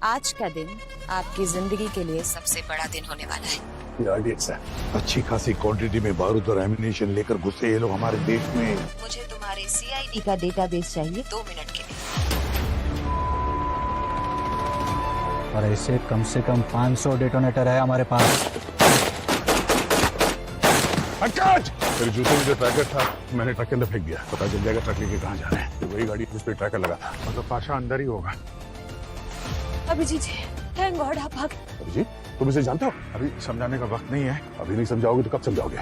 आज का दिन आपकी जिंदगी के लिए सबसे बड़ा दिन होने वाला है। अच्छी खासी क्वांटिटी में बारूद और एमिनेशन लेकर घुसे ये लोग हमारे देश में। मुझे तुम्हारे सीआईडी का डेटाबेस चाहिए 2 मिनट के लिए। और ऐसे कम से कम 500 डेटोनेटर है हमारे पास। तेरे जूते में जो ट्रैकर था मैंने ट्रक के अंदर फेंक दिया। पता चल जाएगा ट्रक लेके कहाँ जा रहे हैं। वही गाड़ी जिस पे ट्रैकर लगा था। मतलब पाशा अंदर ही होगा। अभिजीत जी, थैंक गॉड आप भाग। अभिजीत, तुम इसे जानते हो? अभी समझाने का वक्त नहीं है। अभी नहीं समझाओगे तो कब समझाओगे?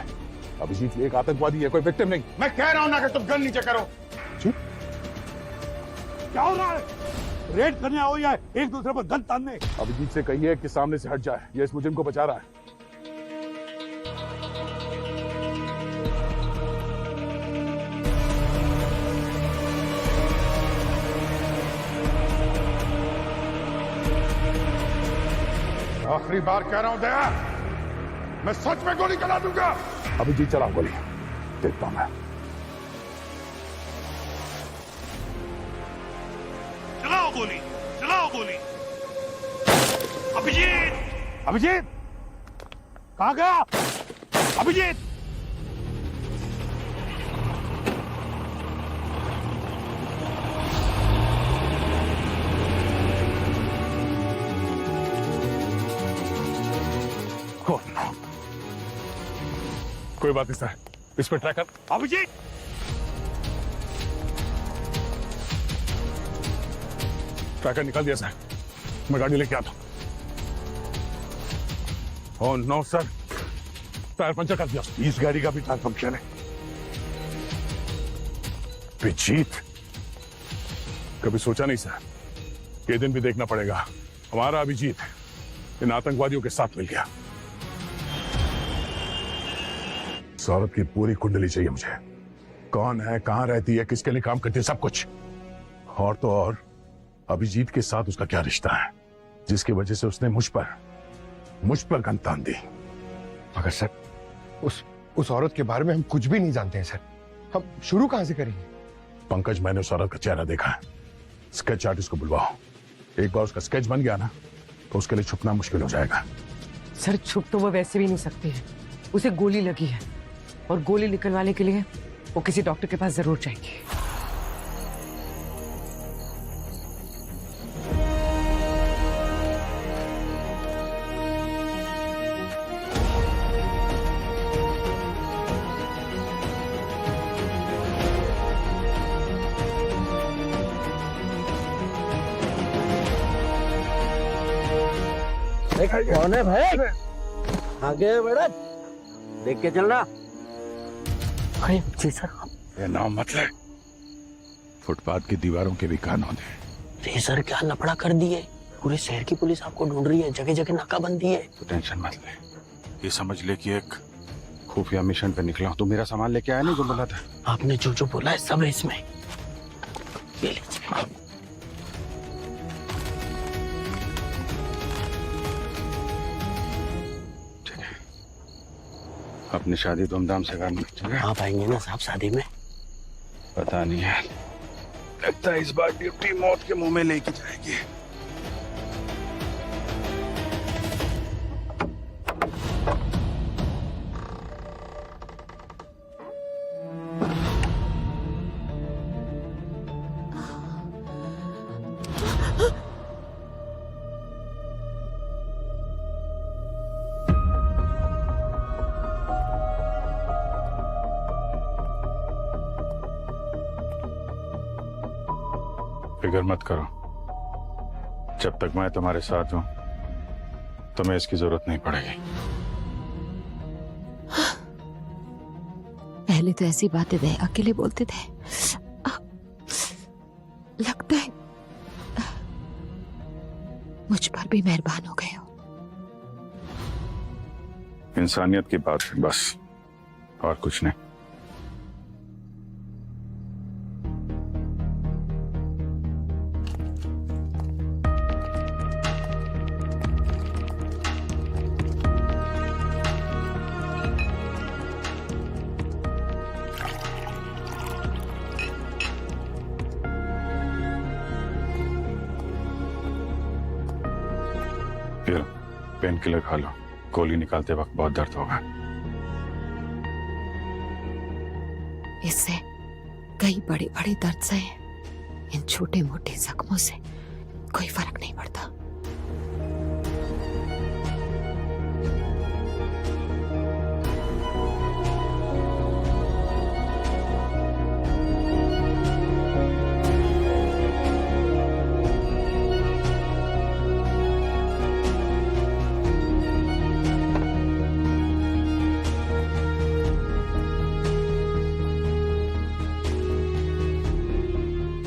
अभिजीत एक आतंकवादी है, कोई विक्टिम नहीं। मैं कह रहा हूं ना कि तुम गन नीचे करो। क्या हो रहा है? रेड करने आओ या एक दूसरे पर गन तानने? अभिजीत से कहिए कि सामने से हट जाए। ये इस मुजरिम को बचा रहा है। आखिरी बार कह रहा हूं दया, मैं सच में गोली चला दूंगा। अभिजीत चला गोली, देखता हूं मैं। चलाओ गोली, चलाओ गोली। अभिजीत, अभिजीत कहां गया? अभिजीत कोई बात नहीं सर, इस पे ट्रैकर। अभिजीत, ट्रैकर निकाल दिया सर, मैं गाड़ी लेके आता हूं। Oh no sir, tyre puncture कर दिया। इस गाड़ी का भी टायर पंक्चर है। अभिजीत, कभी सोचा नहीं सर, ये दिन भी देखना पड़ेगा। हमारा अभिजीत इन आतंकवादियों के साथ मिल गया। सौरभ की पूरी कुंडली चाहिए मुझे। कौन है, कहां रहती है, किसके लिए काम करती है, सब कुछ। और तो और अभिजीत के साथ उसका क्या रिश्ता है जिसकी वजह से उसने मुझ पर गन तान दी। मगर सर, उस औरत के बारे में हम कुछ भी नहीं जानते हैं सर। हम शुरू कहां से करेंगे? पंकज, मैंने उस औरत का चेहरा देखा है। स्केच आर्टिस्ट को बुलवाओ। एक बार उसका स्केच बन गया ना तो उसके लिए छुपना मुश्किल हो जाएगा। सर, छुप तो वो वैसे भी नहीं सकती है। उसे गोली लगी है और गोली निकलवाने के लिए वो किसी डॉक्टर के पास जरूर जाएंगी। कौन है भाई? आगे बढ़, देख के चलना। अरे जी सर। ये नाम मत ले। फुटपाथ की दीवारों के भी कानून है। जी सर, क्या लफड़ा कर दिए। पूरे शहर की पुलिस आपको ढूंढ रही है, जगह जगह नाकाबंदी है। तो टेंशन मत ले। ये समझ ले कि एक खुफिया मिशन पे निकला हूं। तू मेरा सामान लेके आया नहीं जो बोला था? आपने जो जो बोला है सब है इसमें। ये लीजिए। अपनी शादी धूमधाम से करनी, ठीक है? आप आएंगे ना साहब शादी में? पता नहीं है, लगता है इस बार ड्यूटी मौत के मुंह में लेके जाएगी। फिक्र मत करो, जब तक मैं तुम्हारे साथ हूं तुम्हें इसकी जरूरत नहीं पड़ेगी। पहले तो ऐसी बातें दया के लिए बोलते थे, लगता है मुझ पर भी मेहरबान हो गए हो। इंसानियत की बात है बस, और कुछ नहीं। पेन किलर खा लो, गोली निकालते वक्त बहुत दर्द होगा। इससे कई बड़े बड़े दर्द से इन छोटे मोटे जख्मों से कोई फर्क नहीं पड़ता।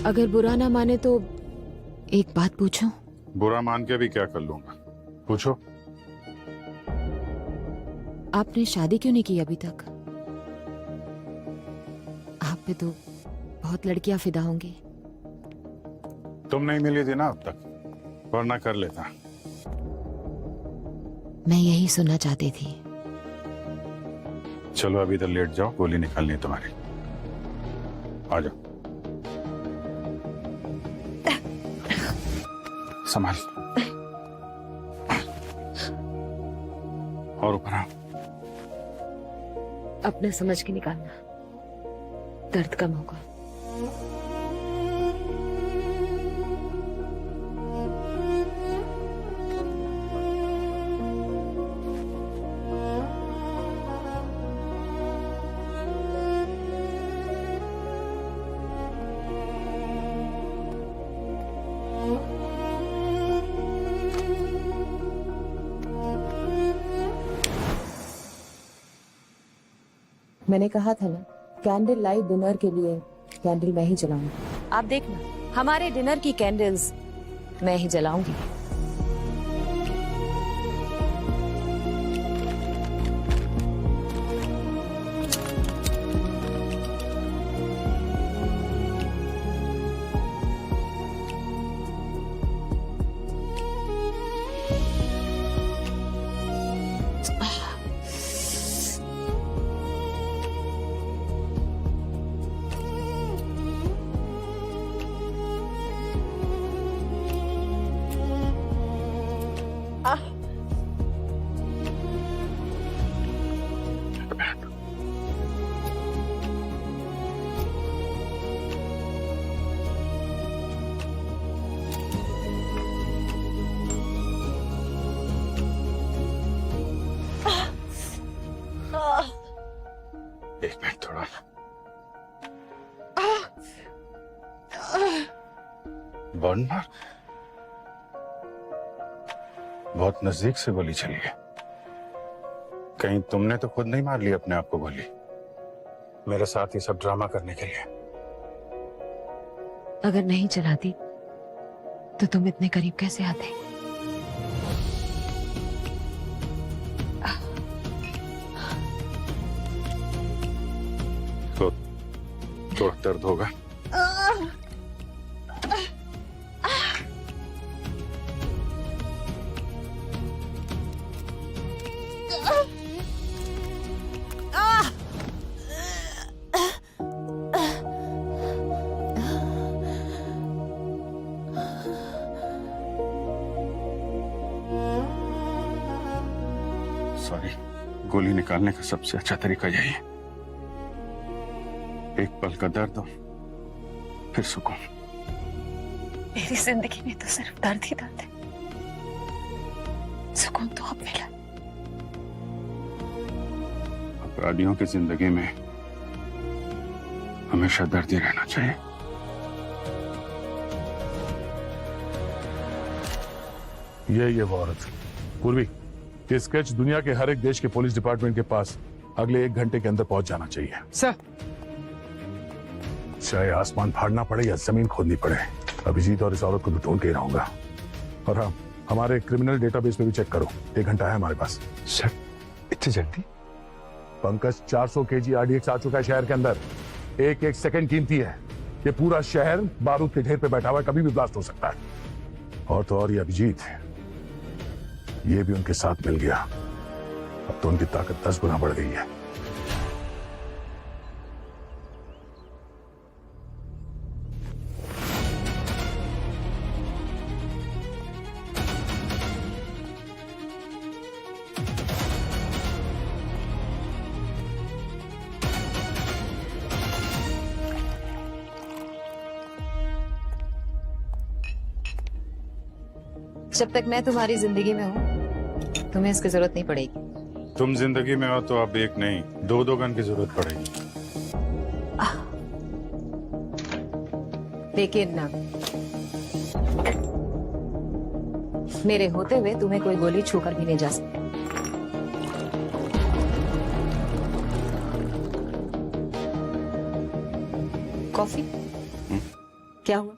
अगर बुरा ना माने तो एक बात पूछूं? बुरा मान के भी क्या कर लूंगा, पूछो। आपने शादी क्यों नहीं की अभी तक? आप पे तो बहुत लड़कियां फिदा होंगी। तुम नहीं मिली थी ना अब तक, वरना कर लेता। मैं यही सुनना चाहती थी। चलो अभी इधर लेट जाओ, गोली निकालनी है तुम्हारी। आ जाओ, संभाल। और ऊपर आओ। अपने समझ के निकालना, दर्द कम होगा। मैंने कहा था ना, कैंडल लाइट डिनर के लिए कैंडल मैं ही जलाऊंगी। आप देखना, हमारे डिनर की कैंडल्स मैं ही जलाऊंगी। एक मिनट थोड़ा। बर्नर, बहुत नजदीक से गोली चली है। कहीं तुमने तो खुद नहीं मार ली अपने आप को गोली, मेरे साथ ये सब ड्रामा करने के लिए? अगर नहीं चलाती तो तुम इतने करीब कैसे आते? तो थोड़ा दर्द होगा। सॉरी, गोली निकालने का सबसे अच्छा तरीका यही है। एक पल का दर्द हो, फिर सुकून। मेरी जिंदगी में तो सिर्फ दर्द ही दर्द है, सुकून तो अब मिला। अपराधियों की जिंदगी में हमेशा दर्द ही रहना चाहिए। ये वो औरत पूर्वी, ये स्केच दुनिया के हर एक देश के पुलिस डिपार्टमेंट के पास अगले 1 घंटे के अंदर पहुंच जाना चाहिए। सर, चाहे आसमान फाड़ना पड़े या जमीन खोदनी पड़े, अभिजीत और इस औरत को तो ढूंढ के ही रहूंगा। और हाँ, हमारे क्रिमिनल डेटाबेस में भी चेक करो, 1 घंटा है हमारे पास। सर, इतनी जल्दी? पंकज, 400 केजी आरडीएक्स आ चुका है शहर के अंदर। एक एक सेकंड कीमती है। ये पूरा शहर बारूद के ढेर पे बैठा हुआ है, कभी भी ब्लास्ट हो सकता है। और तो और ये अभिजीत, ये भी उनके साथ मिल गया। अब तो उनकी ताकत 10 गुना बढ़ गई है। जब तक मैं तुम्हारी जिंदगी में हूँ तुम्हें इसकी जरूरत नहीं पड़ेगी। तुम जिंदगी में हो तो अब एक नहीं दो गन की जरूरत पड़ेगी। लेकिन मेरे होते हुए तुम्हें कोई गोली छूकर भी नहीं जा सकती। कॉफी? क्या हुआ?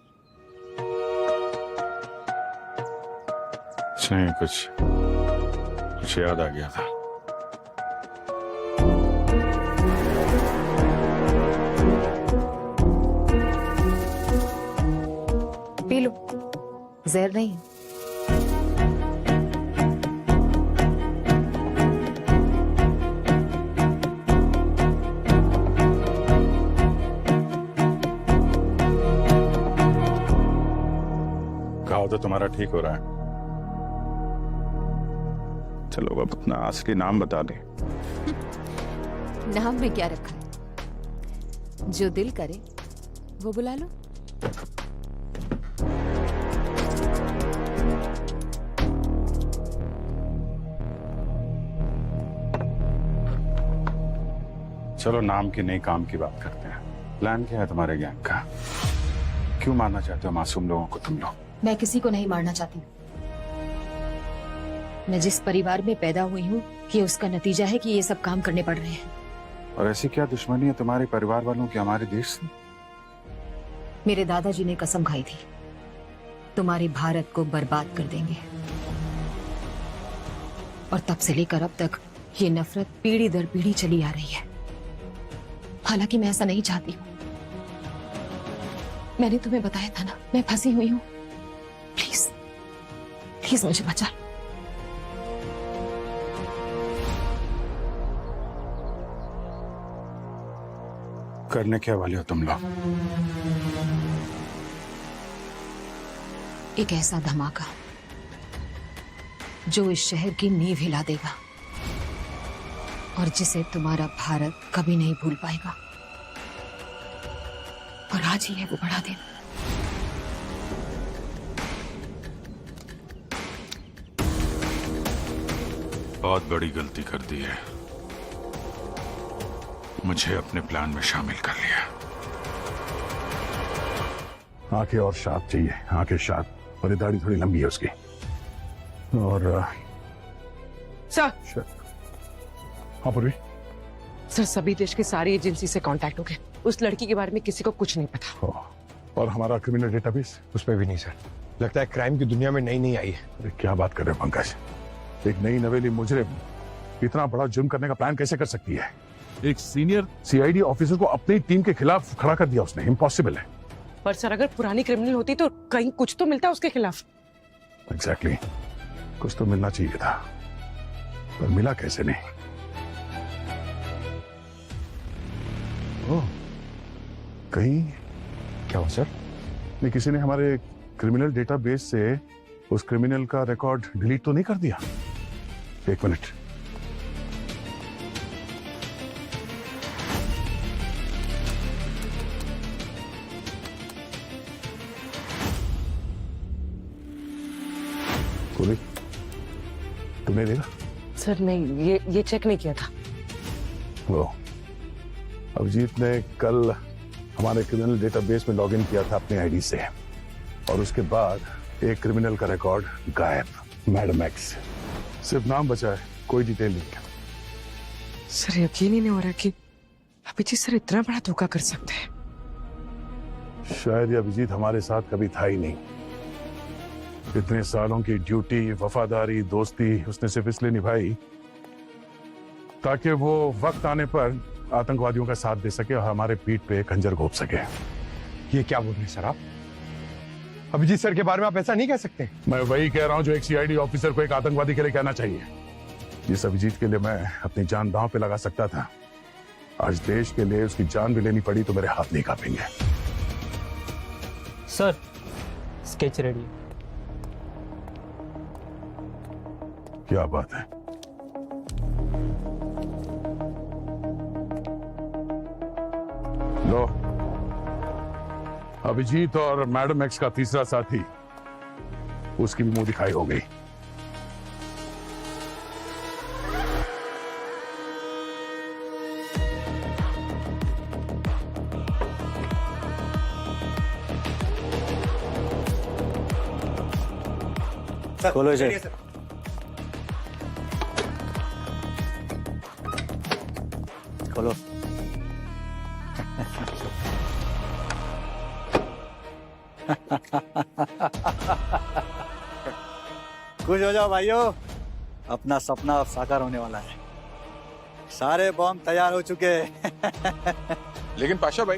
नहीं, कुछ याद आ गया था। पी लो, जहर नहीं है। घाव तो तुम्हारा ठीक हो रहा है। चलो अब अपना असली नाम बता दे। नाम में क्या रखा है? जो दिल करे वो बुला लो। चलो नाम की नहीं काम की बात करते हैं। प्लान क्या है तुम्हारे गैंग का? क्यों मारना चाहते हो मासूम लोगों को तुम लोग? मैं किसी को नहीं मारना चाहती। मैं जिस परिवार में पैदा हुई हूँ ये उसका नतीजा है कि ये सब काम करने पड़ रहे हैं। और ऐसी क्या दुश्मनी है तुम्हारे परिवार वालों की हमारे देश से? मेरे दादाजी ने कसम खाई थी तुम्हारे भारत को बर्बाद कर देंगे, और तब से लेकर अब तक ये नफरत पीढ़ी दर पीढ़ी चली आ रही है। हालांकि मैं ऐसा नहीं चाहती हूँ। मैंने तुम्हें बताया था ना, मैं फंसी हुई हूँ। प्लीज प्लीज मुझे बचा लो। करने क्या वाले हो तुम लोग? एक ऐसा धमाका जो इस शहर की नींव हिला देगा और जिसे तुम्हारा भारत कभी नहीं भूल पाएगा। और आज ही है वो बड़ा दिन। बहुत बड़ी गलती कर दी है। मुझे अपने प्लान में शामिल कर लिया। आंखें और शार्प चाहिए, आंखें शार्प, और ये दाढ़ी थोड़ी लंबी है उसकी। और सर। हाँ पूर्वी। सर सभी देश के सारी एजेंसी से कांटेक्ट हो गए। उस लड़की के बारे में किसी को कुछ नहीं पता। और हमारा क्रिमिनल डेटाबेस? उस पर भी नहीं सर। लगता है क्राइम की दुनिया में नई आई है। अरे क्या बात कर रहे हो पंकज? एक नई नवेली मुजरिम इतना बड़ा जुर्म करने का प्लान कैसे कर सकती है? एक सीनियर सीआईडी ऑफिसर को अपनी टीम के खिलाफ खड़ा कर दिया उसने। इम्पॉसिबल है। पर सर अगर पुरानी क्रिमिनल होती तो कहीं कुछ तो मिलता उसके खिलाफ। एग्जैक्टली कुछ तो मिलना चाहिए था, पर मिला कैसे नहीं? ओह, कहीं क्या हो सर? नहीं, किसी ने हमारे क्रिमिनल डेटाबेस से उस क्रिमिनल का रिकॉर्ड डिलीट तो नहीं कर दिया? एक मिनट। पूरी तुमने देखा? सर नहीं, ये चेक नहीं किया था। वो अभिजीत ने कल हमारे क्रिमिनल डेटाबेस में लॉगिन किया था अपने आईडी से, और उसके बाद एक क्रिमिनल का रिकॉर्ड गायब। Madam x. सिर्फ नाम बचा है, कोई डिटेल नहीं। सर यकीन ही नहीं हो रहा कि अभिजीत सर इतना बड़ा धोखा कर सकते हैं। शायद ये अभिजीत हमारे साथ कभी था ही नहीं। इतने सालों की ड्यूटी, वफादारी, दोस्ती उसने सिर्फ इसलिए निभाई ताकि वो वक्त आने पर आतंकवादियों का साथ दे सके और हमारे पीठ पे खंजर घोंप सके। ये क्या बोल रहे हैं सर आप? अभिजीत सर के बारे में आप ऐसा नहीं कह सकते। मैं वही कह रहा हूं जो एक सीआईडी ऑफिसर को एक आतंकवादी के लिए कहना चाहिए। जिस अभिजीत के लिए मैं अपनी जान दांव पे लगा सकता था, आज देश के लिए उसकी जान भी लेनी पड़ी तो मेरे हाथ नहीं कांपेंगे। Sir sketch ready. क्या बात है? लो, अभिजीत और मैडम एक्स का तीसरा साथी उसकी भी मुंह दिखाई हो गई। खोलो इसे। खोलो। खुश हो जाओ भाइयों, अपना सपना अब साकार होने वाला है। सारे बॉम्ब तैयार हो चुके हैं। लेकिन पाशा भाई,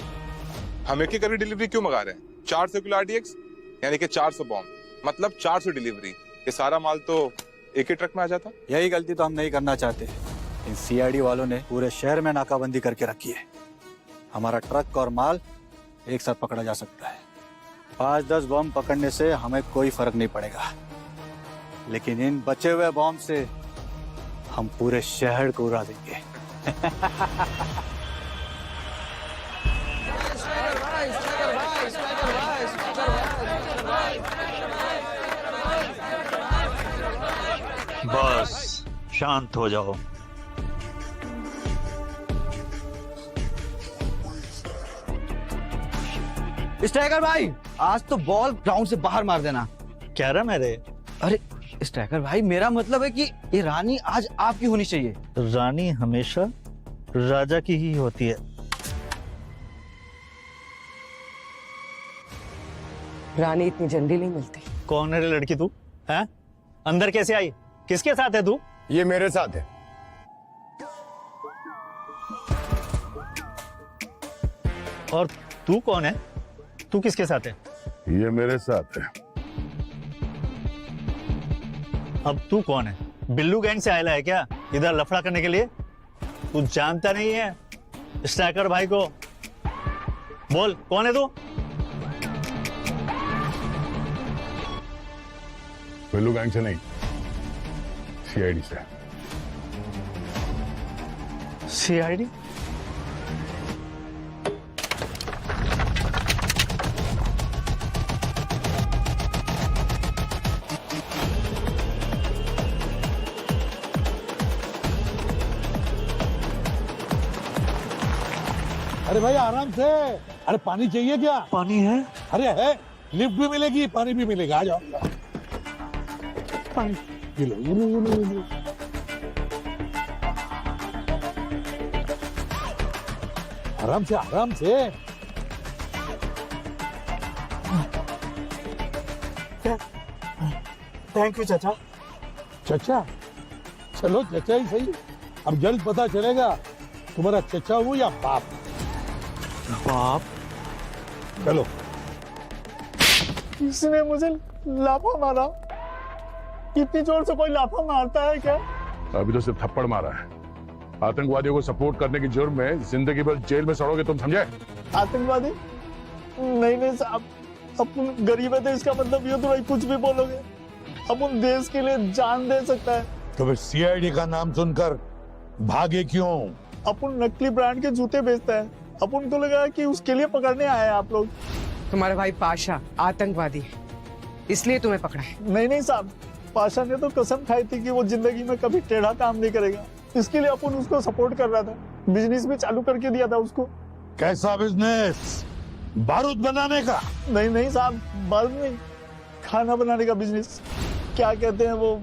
हम एक ही करी डिलीवरी क्यों मंगा रहे हैं? 400 किलो RDX यानी कि 400 बॉम्ब, मतलब 400 डिलीवरी। ये सारा माल तो एक ही ट्रक में आ जाता। यही गलती तो हम नहीं करना चाहते। इन CID वालों ने पूरे शहर में नाकाबंदी करके रखी है। हमारा ट्रक और माल एक साथ पकड़ा जा सकता है। 5-10 बॉम्ब पकड़ने से हमें कोई फर्क नहीं पड़ेगा, लेकिन इन बचे हुए बॉम्ब से हम पूरे शहर को उड़ा देंगे। बस शांत हो जाओ। स्ट्राइकर भाई, आज तो बॉल ग्राउंड से बाहर मार देना। क्या रहा मेरे? अरे स्ट्राइकर भाई, मेरा मतलब है कि ये रानी आज आपकी होनी चाहिए। रानी हमेशा राजा की ही होती है। रानी इतनी जल्दी नहीं मिलती। कौन है रे लड़की तू? हैं? अंदर कैसे आई? किसके साथ है तू? ये मेरे साथ है। और तू कौन है? तू किसके साथ है? ये मेरे साथ है। अब तू कौन है? बिल्लू गैंग से आया है क्या इधर लफड़ा करने के लिए? तू जानता नहीं है स्ट्राइकर भाई को? बोल कौन है तू? बिल्लू गैंग से नहीं, CID से। CID? अरे भाई आराम से। अरे पानी चाहिए क्या? पानी है? अरे है, लिफ्ट भी मिलेगी, पानी भी मिलेगा। आ जाओ। पानी ये लो, ये लो, ये लो, ये लो। आराम से, आराम से। थैंक यू चाचा। चचा? चलो चचा ही सही। अब जल्द पता चलेगा तुम्हारा चचा हूँ या बाप। बाप? चलो। किसने मुझे लाफा मारा? इतनी जोर से कोई लाफा मारता है क्या? अभी तो सिर्फ थप्पड़ मारा है। आतंकवादियों को सपोर्ट करने की जुर्म में जिंदगी भर जेल में सड़ोगे तुम, समझे? आतंकवादी? नहीं नहीं साहब, अपन गरीब है तो इसका मतलब ये तो भाई कुछ भी बोलोगे। अपन देश के लिए जान दे सकता है। तो फिर CID का नाम सुनकर भागे क्यों? अपन नकली ब्रांड के जूते बेचता है। अपन को लगा कि उसके लिए पकड़ने आए हैं आप लोग। तुम्हारा भाई पाशा आतंकवादी है, इसलिए तुम्हें पकड़ा है। नहीं नहीं साहब, पाशा ने तो कसम खाई थी कि वो जिंदगी में कभी टेढ़ा काम नहीं करेगा। इसके लिए अपन उसको सपोर्ट कर रहा था। बिजनेस भी चालू करके दिया था उसको। कैसा बिजनेस? बारूद बनाने का? नहीं नहीं साहब, बारूद नहीं, खाना बनाने का बिजनेस। क्या कहते हैं वो,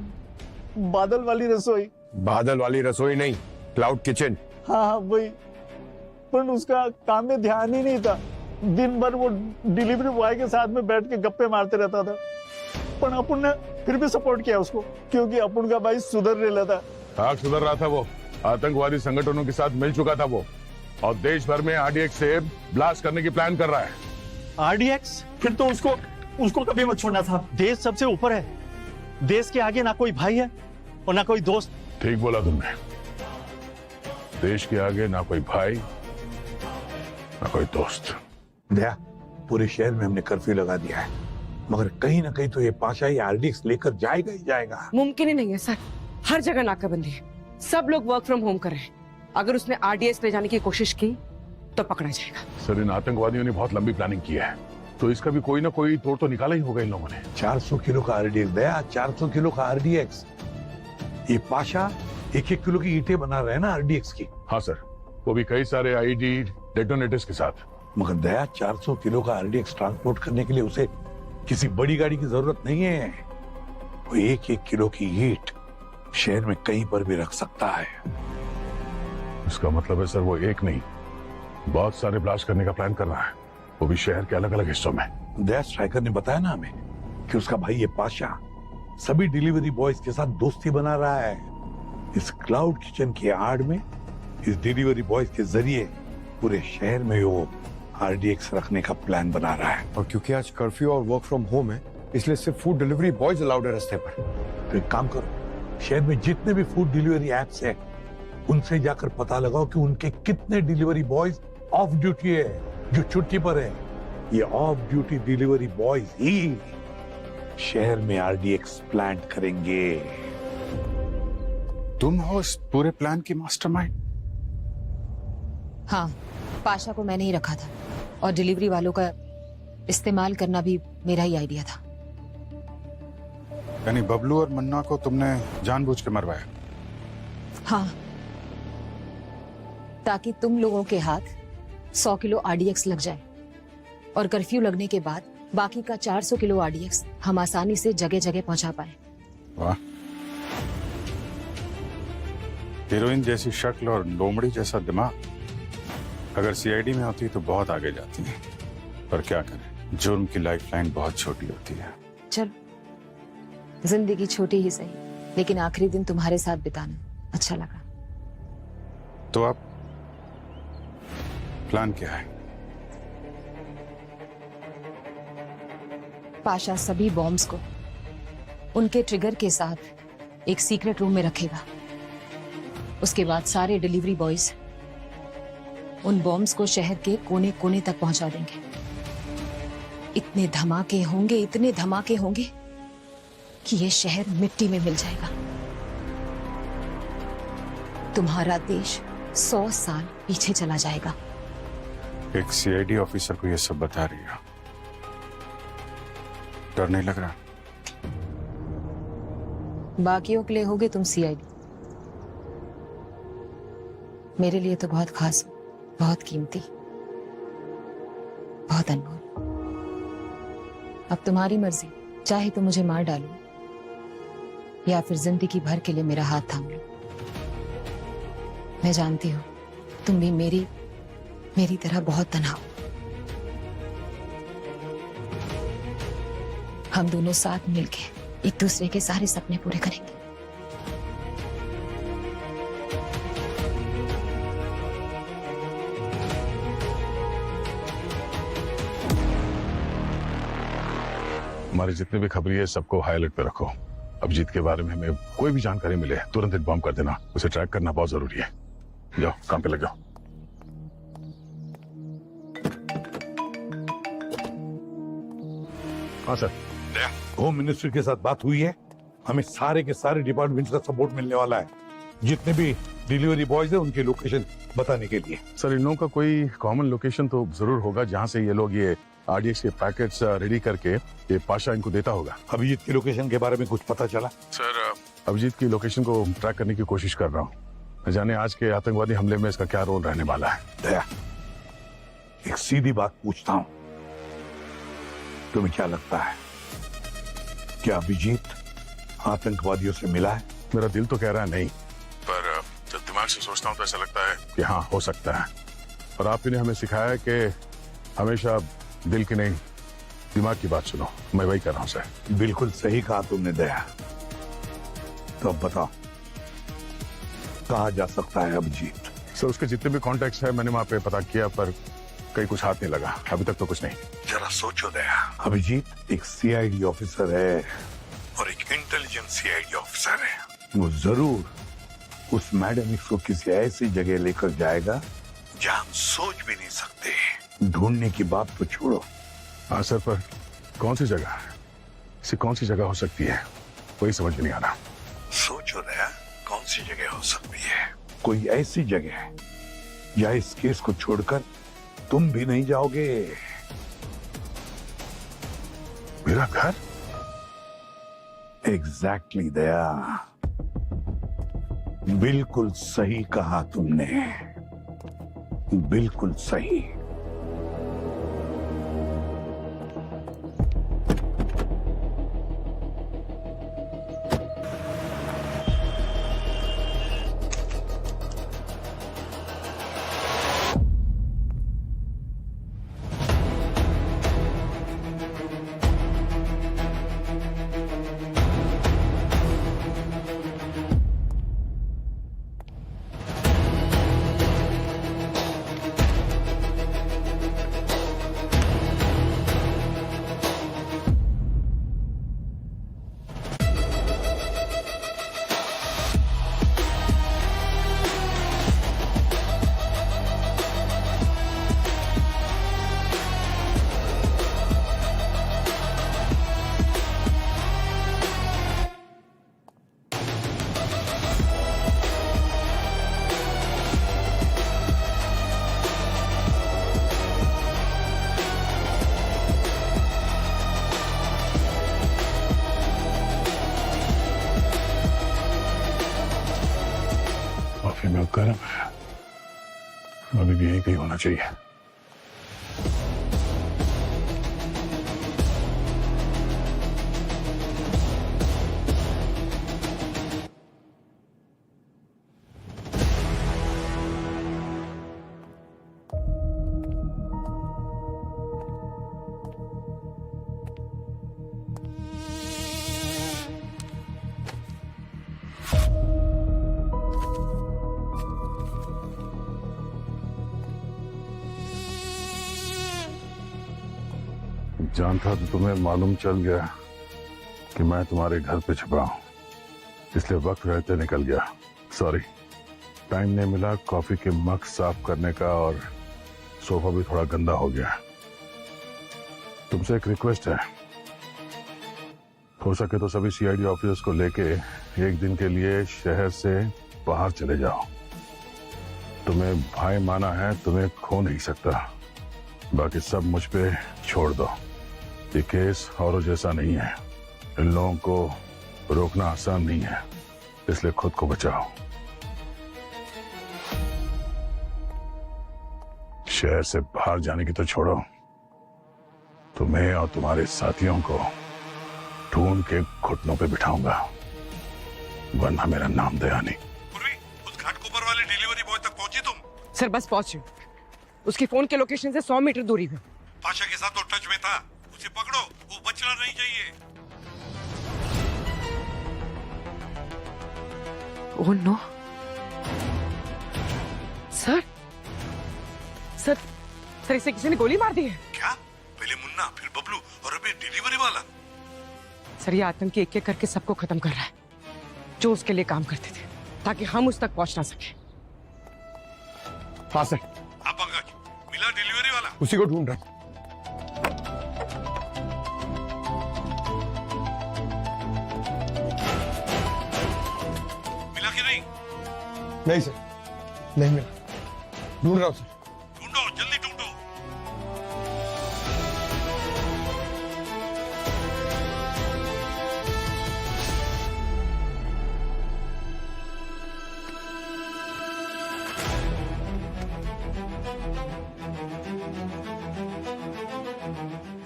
बादल वाली रसोई। बादल वाली रसोई नहीं, क्लाउड किचन। हाँ हाँ वही। पर उसका काम में ध्यान ही नहीं था। दिन भर वो डिलीवरी बॉय के साथ में बैठ के गप्पे मारते रहता था। पर अपन ने फिर भी सपोर्ट किया उसको, क्योंकि अपन का भाई सुधर रहा था। हाँ सुधर रहा था वो। आतंकवादी संगठनों के साथ मिल चुका था वो, और देश भर में RDX से ब्लास्ट करने की प्लान कर रहा है। RDX? फिर तो उसको कभी मत छोड़ना था। देश सबसे ऊपर है। देश के आगे ना कोई भाई है और ना कोई दोस्त। ठीक बोला तुमने। देश के आगे ना कोई भाई ना कोई दोस्त। दया, पूरे शहर में हमने कर्फ्यू लगा दिया है, मगर कहीं ना कहीं तो ये पाशा ही RDX लेकर जाएगा ही जाएगा। मुमकिन ही नहीं है सर, हर जगह नाकाबंदी है, सब लोग वर्क फ्रॉम होम कर रहे हैं। अगर उसने RDX ले जाने की कोशिश की तो पकड़ा जाएगा। सर इन आतंकवादियों ने बहुत लंबी प्लानिंग की है। तो इसका भी कोई ना कोई तोड़ तो निकाला ही होगा इन लोगों ने। 400 किलो का आरडीएक्स दया, 400 किलो का आरडीएक्स। ये पाशा 1-1 किलो की ईंटें बना रहे हैं ना आरडीएक्स की। हाँ सर, वो भी कई सारे आईडी डेटोनेटर्स के साथ। मगर दया 400 किलो का आरडीएक्स ट्रांसपोर्ट करने के लिए उसे किसी बड़ी गाड़ी की जरूरत नहीं है। वो 1-1 किलो की ईंट शहर में कहीं पर भी रख सकता है। इसका मतलब है सर वो एक नहीं, बहुत सारे ब्लास्ट करने का प्लान कर रहा है, वो भी शहर के अलग अलग हिस्सों में। दया स्ट्राइकर ने बताया ना हमें कि उसका भाई ये पाशा सभी डिलीवरी बॉयज के साथ दोस्ती बना रहा है। इस क्लाउड किचन की आड़ में इस डिलीवरी बॉयज के जरिए पूरे शहर में वो आरडीएक्स रखने का प्लान बना रहा है। और क्योंकि आज कर्फ्यू और वर्क फ्रॉम होम है, इसलिए सिर्फ फूड डिलीवरी बॉयज अलाउड है रास्ते पर। तो एक काम करो, शहर में जितने भी फूड डिलीवरी एप्स हैं, उनसे जाकर पता लगाओ कि उनके कितने डिलीवरी बॉयज ऑफ ड्यूटी है, जो छुट्टी पर है। ये ऑफ ड्यूटी डिलीवरी बॉयज ही शहर में आरडीएक्स प्लांट करेंगे। तुम हो इस पूरे प्लान की मास्टरमाइंड? हाँ, पाशा को मैंने ही रखा था और डिलीवरी वालों का इस्तेमाल करना भी मेरा ही आइडिया था। यानी बबलू और मन्ना को तुमने जानबूझ के मरवाया? हाँ, ताकि तुम लोगों के हाथ 100 किलो आरडीएक्स लग जाए और कर्फ्यू लगने के बाद बाकी का 400 किलो आरडीएक्स हम आसानी से जगह जगह पहुंचा पाए। वाह, हीरोइन जैसी शक्ल और लोमड़ी जैसा दिमाग अगर सीआईडी में होती तो बहुत आगे जाती है, पर क्या करें, जुर्म की लाइफलाइन बहुत छोटी होती है। चल, जिंदगी छोटी ही सही, लेकिन आखिरी दिन तुम्हारे साथ बिताना अच्छा लगा। तो अब प्लान क्या है? पाशा सभी बॉम्ब्स को उनके ट्रिगर के साथ एक सीक्रेट रूम में रखेगा। उसके बाद सारे डिलीवरी बॉयज उन बॉम्ब्स को शहर के कोने कोने तक पहुंचा देंगे। इतने धमाके होंगे, इतने धमाके होंगे कि ये शहर मिट्टी में मिल जाएगा। तुम्हारा देश 100 साल पीछे चला जाएगा। एक सीआईडी ऑफिसर को ये सब बता रही है, डर नहीं लग रहा? बाकियों के लिए होगे तुम सीआईडी, मेरे लिए तो बहुत खास, बहुत कीमती, बहुत अनमोल। अब तुम्हारी मर्जी, चाहे तो मुझे मार डालो या फिर जिंदगी भर के लिए मेरा हाथ थाम लो। मैं जानती हूं तुम भी मेरी तरह बहुत तन्हा हो। हम दोनों साथ मिलके एक दूसरे के सारे सपने पूरे करेंगे। हमारे जितने भी खबरी है सबको हाई अलर्ट पे रखो। अभिजीत के बारे में हमें कोई भी जानकारी मिले तुरंत इन्फॉर्म कर देना, उसे ट्रैक करना बहुत जरूरी है। जाओ काम पे लग जाओ। हाँ सर। होम मिनिस्ट्री के साथ बात हुई है, हमें सारे के सारे डिपार्टमेंट का सपोर्ट मिलने वाला है, जितने भी डिलीवरी बॉयज है उनके लोकेशन बताने के लिए। सर इन लोगों का कोई कॉमन लोकेशन तो जरूर होगा जहां से ये लोग ये आरडीएक्स के पैकेट्स रेडी करके ये पाशा इनको देता होगा। अभिजीत की लोकेशन के बारे में कुछ पता चला? सर अभिजीत की लोकेशन को ट्रैक करने की कोशिश कर रहा हूँ, जाने आज के आतंकवादी हमले में इसका क्या रोल रहने वाला है। दया, एक सीधी बात पूछता हूँ, तुम्हें क्या लगता है क्या अभिजीत आतंकवादियों से मिला है? मेरा दिल तो कह रहा है नहीं, पर जब दिमाग से सोचता हूँ तो ऐसा लगता है कि हाँ हो सकता है। और आपने हमें सिखाया है कि हमेशा दिल की नहीं दिमाग की बात सुनो, मैं वही कर रहा हूँ सर। बिल्कुल सही कहा तुमने दया। तो अब बताओ कहाँ जा सकता है अभिजीत? सर उसके जितने भी कॉन्टेक्ट्स है मैंने वहां पे पता किया, पर कहीं कुछ हाथ नहीं लगा, अभी तक तो कुछ नहीं। जरा सोचो दया, अभिजीत एक सीआईडी ऑफिसर है और एक इंटेलिजेंट सीआईडी ऑफिसर है। वो जरूर उस मैडम एक्स को किसी ऐसी जगह लेकर जाएगा जहां हम सोच भी नहीं सकते। ढूंढने की बात तो छोड़ो। हाँ सर, पर कौन सी जगह है, इसे कौन सी जगह हो सकती है वही समझ में नहीं आ रहा। सोचो दया, कौन सी जगह हो सकती है? कोई ऐसी जगह है जहां इस केस को छोड़कर तुम भी नहीं जाओगे। मेरा घर? एग्जैक्टली दया, बिल्कुल सही कहा तुमने, बिल्कुल सही। कॉफी में गर्म है, अभी भी यहीं कहीं होना चाहिए। जानता तो तुम्हें मालूम चल गया कि मैं तुम्हारे घर पे छुपा हूं, इसलिए वक्त रहते निकल गया। सॉरी, टाइम नहीं मिला कॉफी के मग साफ करने का, और सोफा भी थोड़ा गंदा हो गया। तुमसे एक रिक्वेस्ट है, हो सके तो सभी सीआईडी ऑफिसर्स को लेके एक दिन के लिए शहर से बाहर चले जाओ। तुम्हें भाई माना है, तुम्हें खो नहीं सकता, बाकी सब मुझ पे छोड़ दो। ये केस औरों जैसा नहीं है, इन लोगों को रोकना आसान नहीं है, इसलिए खुद को बचाओ। शहर से बाहर जाने की तो छोड़ो, तुम्हें और तुम्हारे साथियों को ढूंढ के घुटनों पे बिठाऊंगा, वरना मेरा नाम दया नहीं। उस घाटकोपर वाले डिलीवरी बॉय तक पहुंची तुम? सर बस पहुंचे, उसकी फोन के लोकेशन से 100 मीटर दूरी पे। पाशा के साथ तो टच में था, उसे पकड़ो, वो बचना नहीं चाहिए। Oh no sir, sir sir इसे किसी ने गोली मार दी है क्या? पहले मुन्ना, फिर बबलू और अभी डिलीवरी वाला। सर ये आतंकी एक एक करके सबको खत्म कर रहा है जो उसके लिए काम करते थे, ताकि हम उस तक पहुंच ना सके। हाँ सर। आप पंकज, मिला डिलीवरी वाला? उसी को ढूंढ रहा हूं। मिला कि नहीं? नहीं सर, नहीं मिला, ढूंढ रहा हूं सर। ढूंढो, जल्दी ढूंढो।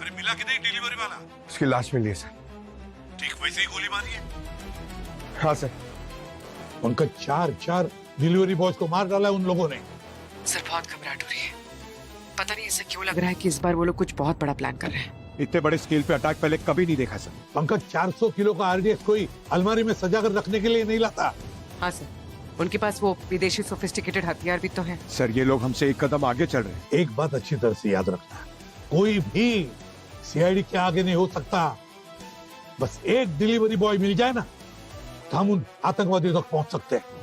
अरे मिला कि नहीं डिलीवरी वाला? उसकी लाश मिली है सर। ठीक वैसे ही गोली मारी है। हाँ सर। उनका चार डिलीवरी बॉयज को मार डाला है उन लोगों ने। सर बहुत घबराहट हो रही है, पता नहीं ऐसा क्यों लग रहा है कि इस बार वो लोग कुछ बहुत बड़ा प्लान कर रहे हैं। इतने बड़े स्केल पे अटैक पहले कभी नहीं देखा सर। पंकज, 400 किलो का आरडीएक्स कोई अलमारी में सजा कर रखने के लिए नहीं लाता। हाँ सर, उनके पास वो विदेशी सोफिस्टिकेटेड हथियार भी तो हैं। सर ये लोग हमसे एक कदम आगे चल रहे हैं। एक बात अच्छी तरह से याद रखना, कोई भी सीआईडी के आगे नहीं हो सकता। बस एक डिलीवरी बॉय मिल जाए ना, तो हम उन आतंकवादियों तक पहुंच सकते हैं।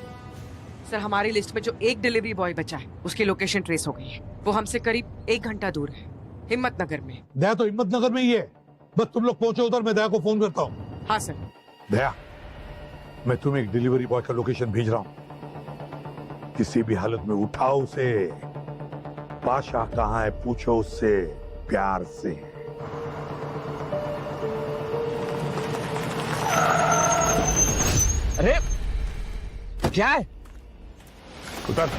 सर हमारी लिस्ट में जो एक डिलीवरी बॉय बचा है उसकी लोकेशन ट्रेस हो गई है, वो हमसे करीब 1 घंटा दूर है, हिम्मत नगर में। दया तो हिम्मत नगर में ही है, बस तुम लोग पहुंचो उधर, मैं दया को फोन करता हूँ। हाँ सर। दया, मैं तुम्हें एक डिलीवरी बॉय का लोकेशन भेज रहा हूँ, किसी भी हालत में उठाओ उसे। पाशा कहाँ है पूछो उससे प्यार से। अरे क्या है? उतर।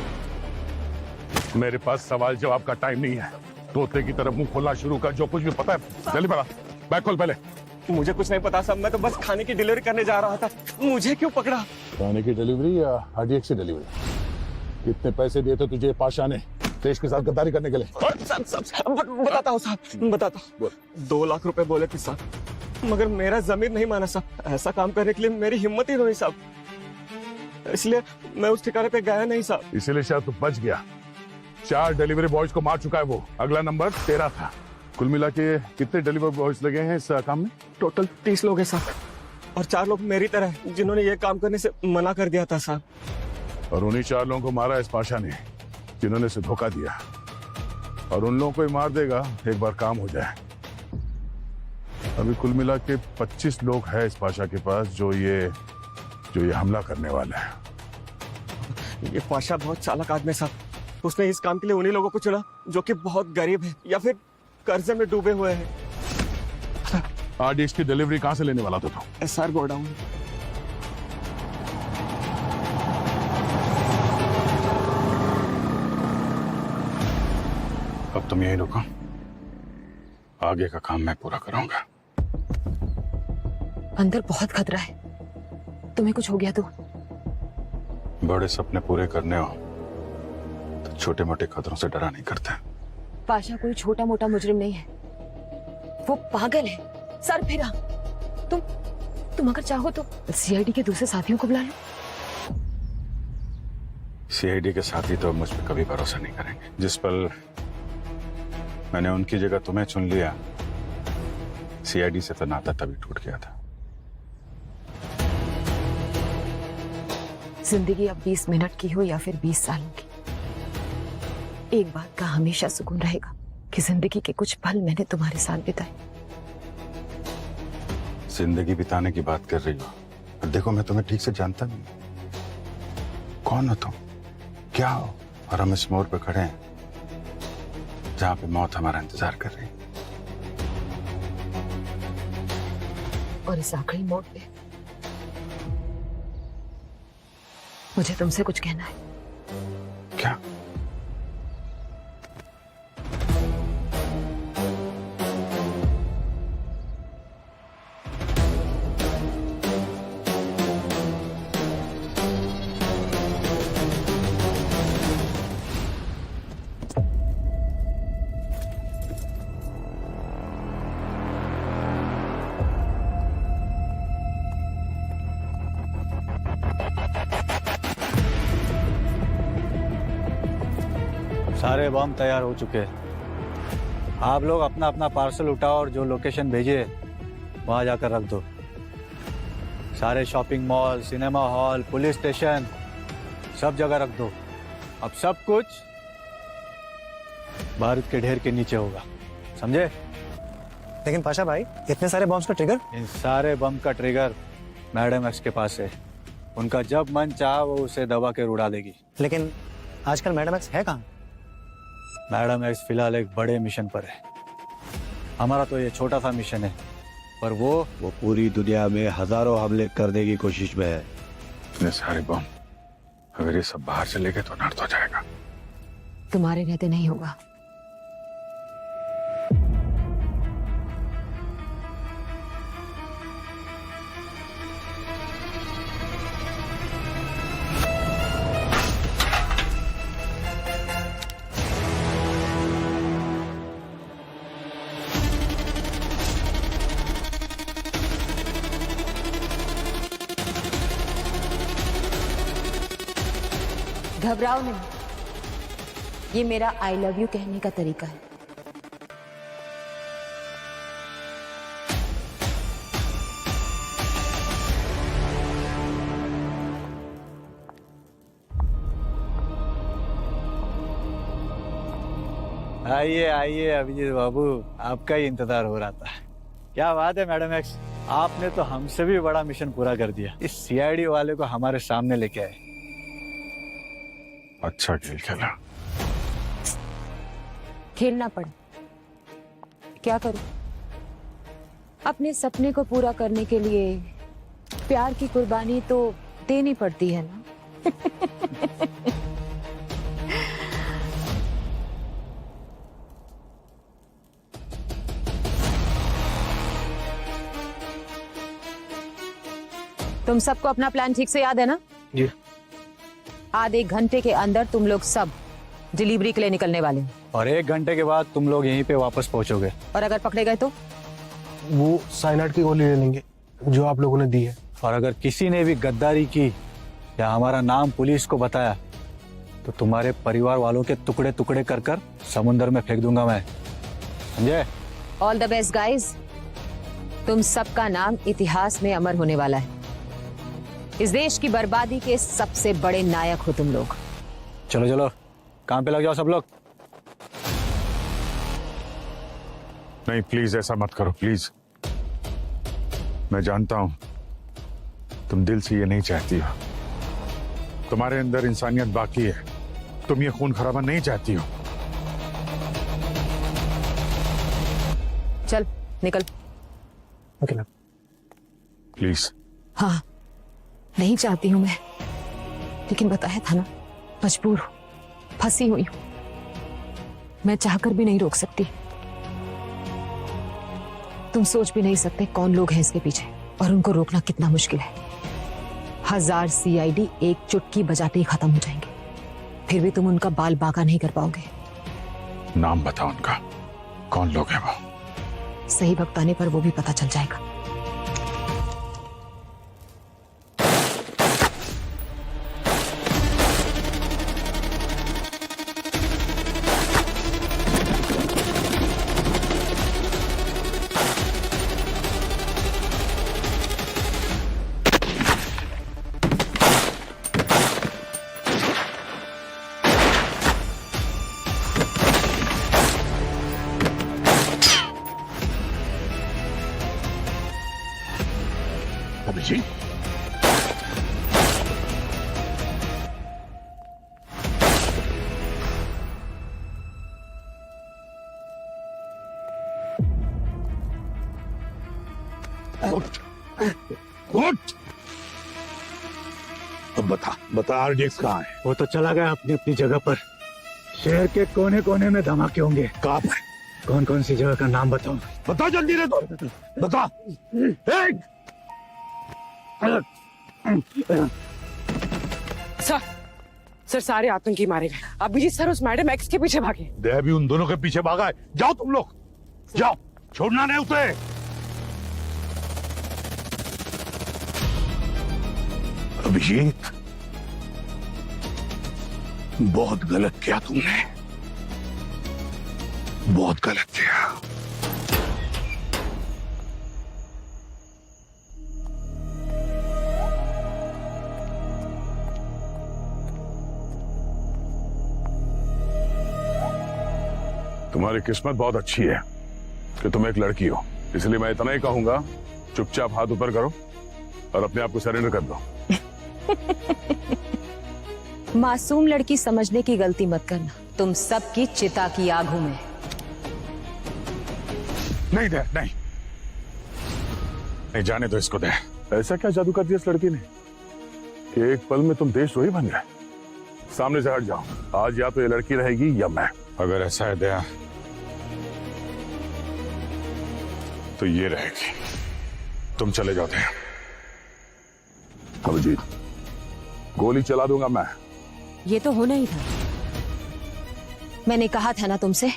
मेरे पास सवाल जवाब का टाइम नहीं है। तोते की तरफ मुंह खोलना शुरू कर, जो कुछ भी पता है जल्दी बता। बैग खोल पहले। मुझे कुछ नहीं पता साहब, मैं तो बस खाने की डिलीवरी करने जा रहा था। मुझे क्यों पकड़ा? खाने की डिलीवरी या आरडीएक्स की डिलीवरी? कितने पैसे दिए थे तुझे पाशा ने देश के साथ गद्दारी करने के लिए? बताता हूँ साहब, बताता हूँ। 2 लाख रुपए बोले थे साहब, मगर मेरा जमीर नहीं माना साहब। ऐसा काम करने के लिए मेरी हिम्मत ही नहीं साहब, इसलिए मैं उस ठिकाने पे गया नहीं साहब। इसीलिए शायद तू बच गया। 4 डिलीवरी बॉयज को मार चुका है वो। अगला नंबर तेरा था। कुल मिला के कितने डिलीवरी बॉयज लगे हैं इस काम में? टोटल 30 लोग हैं साहब, और 4 लोग मेरी तरह हैं, जिन्होंने ये काम करने से मना कर दिया था साहब। और उन्हीं 4 लोगों को मारा इस पाशा ने, जिन्होंने इसे धोखा दिया। और उन लोगों को ही मार देगा एक बार काम हो जाए। अभी कुल मिला के 25 लोग हैं इस पाशा के पास जो ये हमला करने वाले हैं। ये पाशा बहुत चालाक आदमी है साहब। उसने इस काम के लिए उन्हीं लोगों को चुना जो कि बहुत गरीब है या फिर कर्जे में डूबे हुए हैं। आरडीएक्स की डिलीवरी कहां से लेने वाला था तू? SR godown. अब तुम यही रुको, आगे का काम मैं पूरा कराऊंगा। अंदर बहुत खतरा है, तुम्हें कुछ हो गया तो? बड़े सपने पूरे करने हो तो छोटे मोटे खतरों से डरा नहीं करते। पाशा कोई छोटा मोटा मुजरिम नहीं है, वो पागल है, सर फिरा। तुम अगर चाहो तो सीआईडी के दूसरे साथियों को बुला लो। सीआईडी के साथी तो मुझ पर कभी भरोसा नहीं करेंगे। जिस पल मैंने उनकी जगह तुम्हें चुन लिया, सीआईडी से तो नाता तभी टूट गया था। जिंदगी अब 20 मिनट की हो या फिर 20 सालों की, एक बात का हमेशा सुकून रहेगा कि जिंदगी के कुछ पल मैंने तुम्हारे साथ बिताए। जिंदगी बिताने की बात कर रही हो, और देखो मैं तुम्हें ठीक से जानता नहीं। कौन हो तुम, क्या हो? और हम इस मोड़ पे खड़े हैं जहां पे मौत हमारा इंतजार कर रही है। और इस आखिरी मोड़ पे मुझे तुमसे कुछ कहना है। क्या? सारे बम तैयार हो चुके हैं। आप लोग अपना अपना पार्सल उठाओ और जो लोकेशन भेजिए वहां जाकर रख दो। सारे shopping mall, cinema hall, police station, सब जगह रख दो। अब सब कुछ बारूद के ढेर के नीचे होगा, समझे? लेकिन पाशा भाई, इतने सारे बॉम्ब्स का ट्रिगर? इन सारे बम का ट्रिगर मैडम एक्स के पास है। उनका जब मन चाहा वो उसे दबा के उड़ा देगी। लेकिन आजकल मैडम एक्स है कहाँ? मैडम एक्स फिलहाल एक बड़े मिशन पर है। हमारा तो ये छोटा सा मिशन है, पर वो पूरी दुनिया में हजारों हमले करने की कोशिश में है। इतने सारे बम अगर ये सब बाहर चले गए तो नर्द हो जाएगा। तुम्हारे रहते नहीं होगा। घबराओ नहीं, ये मेरा आई लव यू कहने का तरीका है। आइए आइए अभिजीत बाबू, आपका ही इंतजार हो रहा था। क्या बात है मैडम एक्स, आपने तो हमसे भी बड़ा मिशन पूरा कर दिया। इस सीआईडी वाले को हमारे सामने लेके आए। अच्छा खेल खेला। खेलना पड़े, क्या करूं? अपने सपने को पूरा करने के लिए प्यार की कुर्बानी तो देनी पड़ती है ना। तुम सबको अपना प्लान ठीक से याद है ना? जी। आधे घंटे के अंदर तुम लोग सब डिलीवरी के लिए निकलने वाले हो। और 1 घंटे के बाद तुम लोग यहीं पे वापस पहुंचोगे। और अगर पकड़े गए तो? वो साइनाइड की गोली ले लेंगे जो आप लोगों ने दी है। और अगर किसी ने भी गद्दारी की या हमारा नाम पुलिस को बताया तो तुम्हारे परिवार वालों के टुकड़े टुकड़े कर कर समुद्र में फेंक दूंगा मैं, समझे? All the best guys. तुम सबका नाम इतिहास में अमर होने वाला है। इस देश की बर्बादी के सबसे बड़े नायक हो तुम लोग। चलो चलो काम पे लग जाओ सब लोग। नहीं प्लीज ऐसा मत करो प्लीज। मैं जानता हूं तुम दिल से ये नहीं चाहती हो। तुम्हारे अंदर इंसानियत बाकी है। तुम ये खून खराबा नहीं चाहती हो। चल निकल। प्लीज। हाँ नहीं चाहती हूं मैं, लेकिन बताया था ना, मजबूर हूं, फंसी हुई हूं। मैं चाहकर भी नहीं रोक सकती। तुम सोच भी नहीं सकते कौन लोग हैं इसके पीछे और उनको रोकना कितना मुश्किल है। 1000 सीआईडी एक चुटकी बजाते ही खत्म हो जाएंगे, फिर भी तुम उनका बाल बांका नहीं कर पाओगे। नाम बताओ उनका, कौन लोग हैं वो? सही वक्त आने पर वो भी पता चल जाएगा। अभिजीत, अब बता आरडीएक्स कहाँ है? वो तो चला गया अपनी अपनी जगह पर। शहर के कोने कोने में धमाके होंगे। कहाँ पर? कौन कौन सी जगह का नाम बताऊं? बता जल्दी रे तो। बता। सर सारे आतंकी मारे गए। अभिजीत सर उस मैडम एक्स के पीछे भागे। दया भी उन दोनों के पीछे भागा है। जाओ तुम लोग, जाओ, छोड़ना नहीं उसे। अभिजीत, बहुत गलत किया तुमने, बहुत गलत किया। तुम्हारी किस्मत बहुत अच्छी है कि तुम एक लड़की हो, इसलिए मैं इतना ही कहूंगा, चुपचाप हाथ ऊपर करो और अपने आप को सरेंडर कर दो। मासूम लड़की समझने की गलती मत करना। तुम सबकी चिता की आगों में। नहीं दे, नहीं, नहीं जाने दो इसको। दे, ऐसा क्या जादू कर दिया इस लड़की ने कि एक पल में तुम देशद्रोही बन गए? सामने से हट जाओ। आज या तो ये लड़की रहेगी या मैं। अगर ऐसा है दया तो ये रहेगी। तुम चले जाते हैं। अभिजीत, गोली चला दूंगा मैं। ये तो होना ही था। मैंने कहा था ना तुमसे।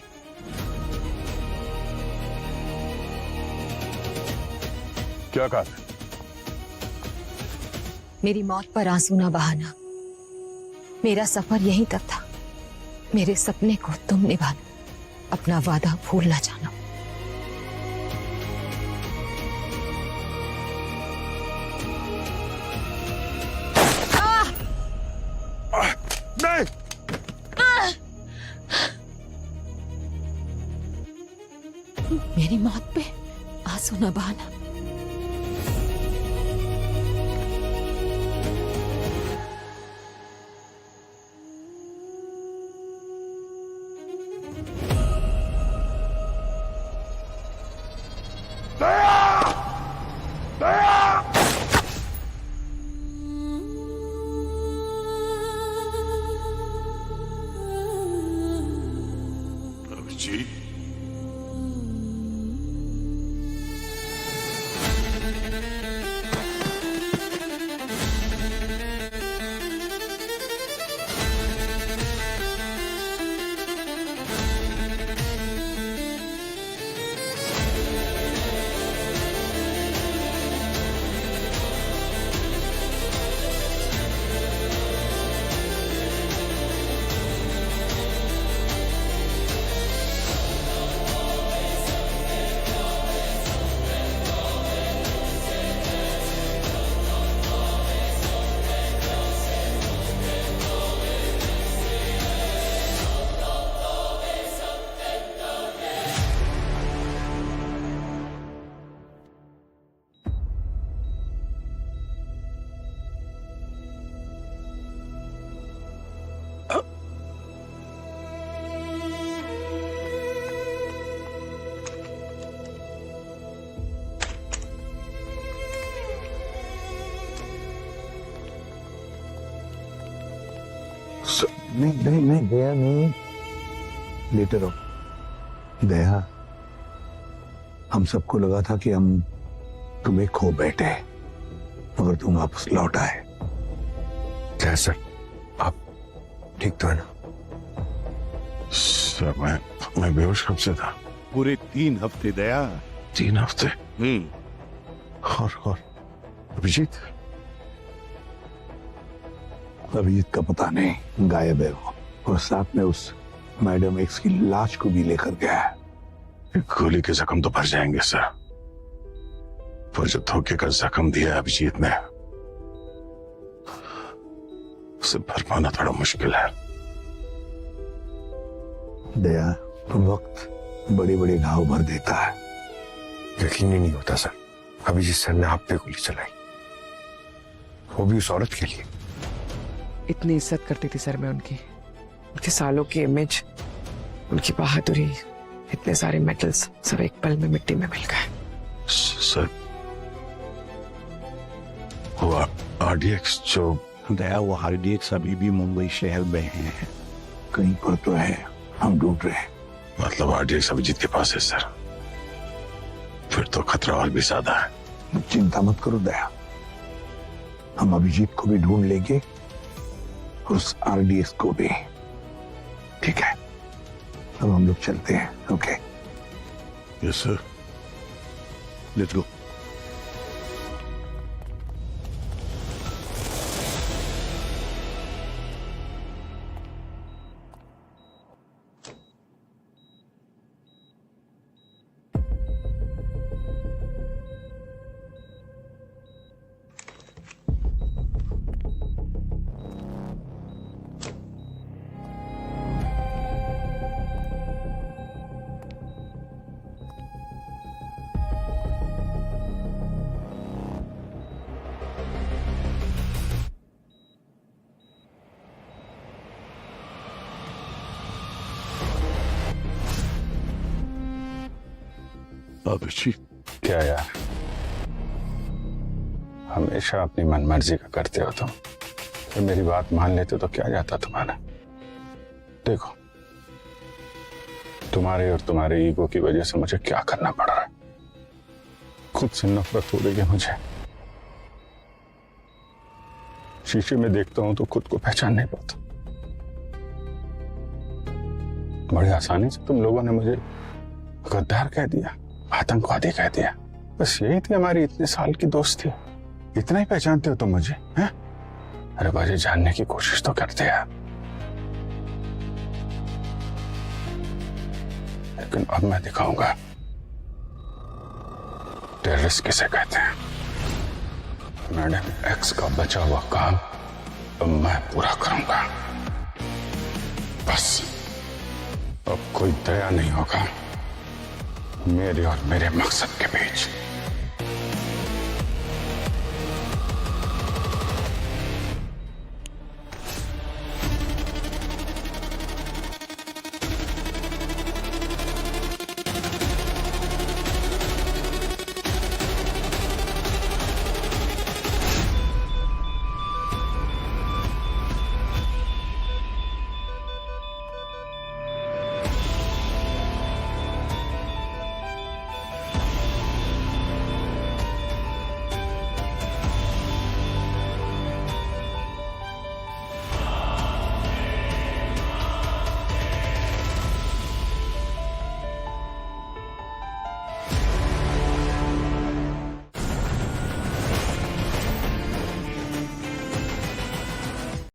क्या कहा था? मेरी मौत पर आंसू ना बहाना। मेरा सफर यहीं तक था। मेरे सपने को तुम निभाना, अपना वादा भूल ना जाना। नहीं, मेरी मौत पे आंसू ना बहाना। अभिजीत, नहीं दया नहीं, लेटे रहो। दया, हम सबको लगा था कि हम तुम्हें खो बैठे, मगर तुम वापस लौट आए। क्या सर, आप ठीक तो है ना? सर मैं बेहोश कब से था? पूरे 3 हफ्ते दया। 3 हफ्ते? और अभिजीत? अभिजीत का पता नहीं, गायब है वो, और साथ में उस मैडम एक्स की लाश को भी लेकर गया है। गोली के जख्म तो भर जाएंगे सर, पर जो धोखे का जख्म दिया अभिजीत ने, उसे भर पाना थोड़ा मुश्किल है। दया, वक्त बड़े बड़े घाव भर देता है। यकीन ही नहीं होता सर, अभिजीत सर ने आप पे गोली चलाई, वो भी उस औरत के लिए। इतनी इज्जत करती थी सर मैं उनकी सालों की इमेज, उनकी बहादुरी, इतने सारे मेडल्स सब एक पल में मिट्टी में मिल गए। सर वो आरडीएक्स जो दया, वो आरडीएक्स अभी भी मुंबई शहर में है, कहीं पर तो है, हम ढूंढ रहे हैं। मतलब आरडीएक्स अभिजीत के पास है सर? फिर तो खतरा और भी ज्यादा है। चिंता मत करो दया, हम अभिजीत को भी ढूंढ लेंगे, उस आरडीएक्स को भी। ठीक है, अब हम लोग चलते हैं। Okay? Yes sir, let's go. Abhijit, क्या यार, हमेशा अपनी मनमर्जी का करते हो तुम। तो मेरी बात मान लेते तो क्या जाता तुम्हारा? देखो, तुम्हारे और तुम्हारे ईगो की वजह से मुझे क्या करना पड़ रहा है। खुद से नफरत हो रही है मुझे। शीशे में देखता हूं तो खुद को पहचान नहीं पाता। बड़ी आसानी से तुम लोगों ने मुझे गद्दार कह दिया, आतंकवादी कह दिया। बस यही थी हमारी इतने साल की दोस्ती। इतना ही पहचानते हो तुम मुझे? हैं? अरे मुझे जानने की कोशिश तो करते यार। लेकिन अब मैं दिखाऊंगा टेररिस्ट किसे कहते हैं। मैडम एक्स का बचा हुआ काम अब मैं पूरा करूंगा। बस अब कोई दया नहीं होगा मेरे और मेरे मकसद के बीच।